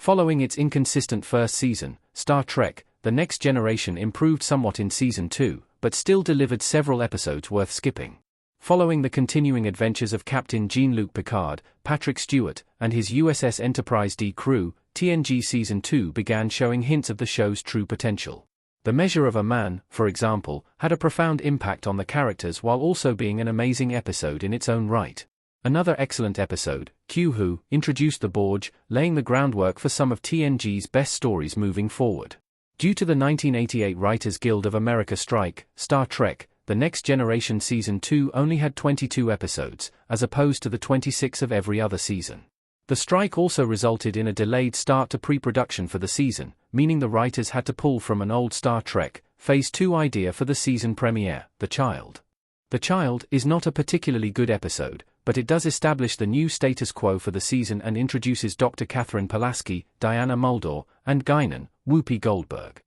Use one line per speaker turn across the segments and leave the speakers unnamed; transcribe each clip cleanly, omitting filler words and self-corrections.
Following its inconsistent first season, Star Trek: The Next Generation improved somewhat in Season 2, but still delivered several episodes worth skipping. Following the continuing adventures of Captain Jean-Luc Picard, Patrick Stewart, and his USS Enterprise D crew, TNG Season 2 began showing hints of the show's true potential. The Measure of a Man, for example, had a profound impact on the characters while also being an amazing episode in its own right. Another excellent episode, Q Who, introduced the Borg, laying the groundwork for some of TNG's best stories moving forward. Due to the 1988 Writers Guild of America strike, Star Trek: The Next Generation Season 2 only had 22 episodes, as opposed to the 26 of every other season. The strike also resulted in a delayed start to pre-production for the season, meaning the writers had to pull from an old Star Trek Phase 2 idea for the season premiere, The Child. The Child is not a particularly good episode, but it does establish the new status quo for the season and introduces Dr. Catherine Pulaski, Diana Muldaur, and Guinan, Whoopi Goldberg.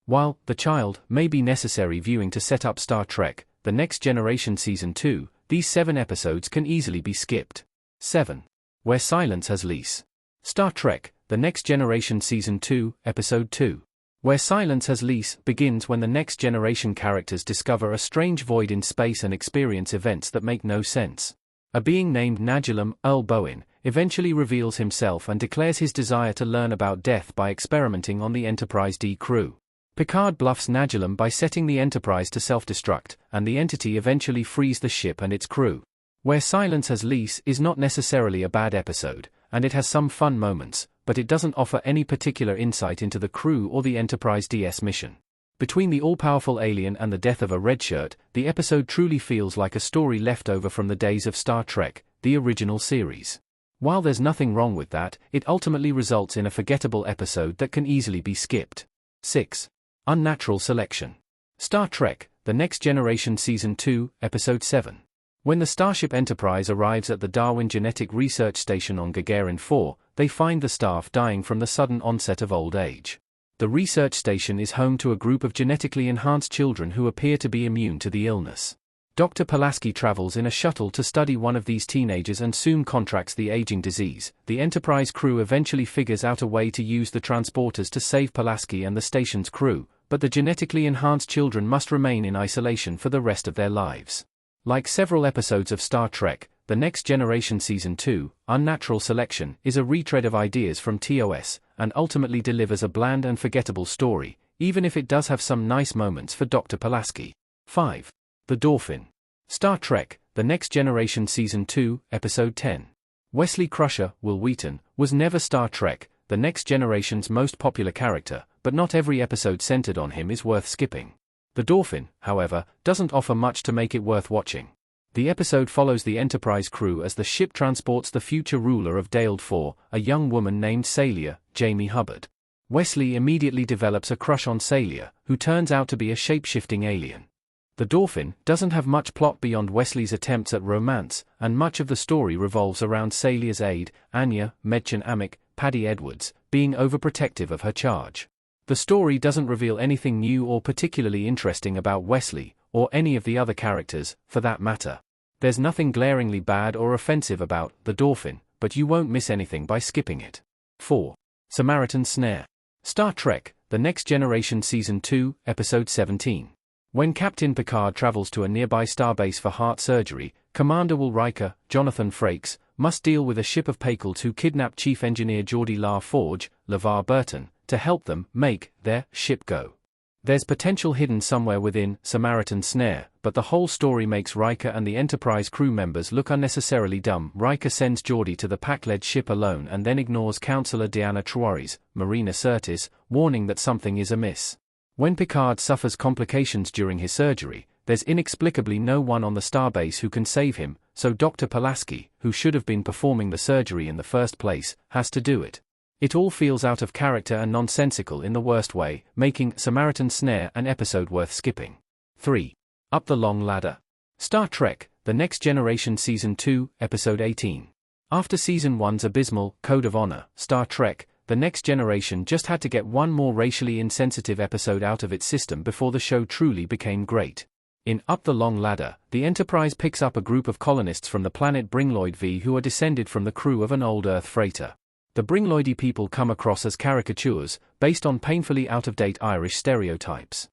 While The Child may be necessary viewing to set up Star Trek: The Next Generation Season 2, these 7 episodes can easily be skipped. 7. Where Silence Has Lease. Star Trek: The Next Generation Season 2, Episode 2. Where Silence Has Lease begins when the Next Generation characters discover a strange void in space and experience events that make no sense. A being named Nagilam, Earl Bowen, eventually reveals himself and declares his desire to learn about death by experimenting on the Enterprise D crew. Picard bluffs Nagilam by setting the Enterprise to self-destruct, and the entity eventually frees the ship and its crew. Where Silence Has Lease is not necessarily a bad episode, and it has some fun moments, but it doesn't offer any particular insight into the crew or the Enterprise D's mission. Between the all-powerful alien and the death of a redshirt, the episode truly feels like a story left over from the days of Star Trek, the original series. While there's nothing wrong with that, it ultimately results in a forgettable episode that can easily be skipped. 6. Unnatural Selection. Star Trek: The Next Generation Season 2, Episode 7. When the Starship Enterprise arrives at the Darwin Genetic Research Station on Gagarin 4, they find the staff dying from the sudden onset of old age. The research station is home to a group of genetically enhanced children who appear to be immune to the illness. Dr. Pulaski travels in a shuttle to study one of these teenagers and soon contracts the aging disease. The Enterprise crew eventually figures out a way to use the transporters to save Pulaski and the station's crew, but the genetically enhanced children must remain in isolation for the rest of their lives. Like several episodes of Star Trek: The Next Generation Season 2, Unnatural Selection is a retread of ideas from TOS, and ultimately delivers a bland and forgettable story, even if it does have some nice moments for Dr. Pulaski. 5. The Dolphin. Star Trek: The Next Generation Season 2, Episode 10. Wesley Crusher, Will Wheaton, was never Star Trek: The Next Generation's most popular character, but not every episode centered on him is worth skipping. The Dolphin, however, doesn't offer much to make it worth watching. The episode follows the Enterprise crew as the ship transports the future ruler of Dale 4, a young woman named Celia, Jamie Hubbard. Wesley immediately develops a crush on Celia, who turns out to be a shape-shifting alien. The Dolphin doesn't have much plot beyond Wesley's attempts at romance, and much of the story revolves around Celia's aide, Anya, Mädchen Amick, Paddy Edwards, being overprotective of her charge. The story doesn't reveal anything new or particularly interesting about Wesley, or any of the other characters, for that matter. There's nothing glaringly bad or offensive about The Dolphin, but you won't miss anything by skipping it. 4. Samaritan Snare. Star Trek: The Next Generation Season 2, Episode 17. When Captain Picard travels to a nearby starbase for heart surgery, Commander Will Riker, Jonathan Frakes, must deal with a ship of Paycals who kidnap Chief Engineer Geordie LaForge, LeVar Burton, to help them make their ship go. There's potential hidden somewhere within Samaritan Snare, but the whole story makes Riker and the Enterprise crew members look unnecessarily dumb. Riker sends Geordie to the Pac-led ship alone and then ignores Counselor Deanna Troi's, Marina Sirtis, warning that something is amiss. When Picard suffers complications during his surgery, there's inexplicably no one on the starbase who can save him, so Dr. Pulaski, who should have been performing the surgery in the first place, has to do it. It all feels out of character and nonsensical in the worst way, making Samaritan Snare an episode worth skipping. 3. Up the Long Ladder. Star Trek: The Next Generation Season 2, Episode 18. After Season 1's abysmal Code of Honor, Star Trek: The Next Generation just had to get one more racially insensitive episode out of its system before the show truly became great. In Up the Long Ladder, the Enterprise picks up a group of colonists from the planet Bringloid V who are descended from the crew of an old Earth freighter. The Bringloidy people come across as caricatures, based on painfully out-of-date Irish stereotypes.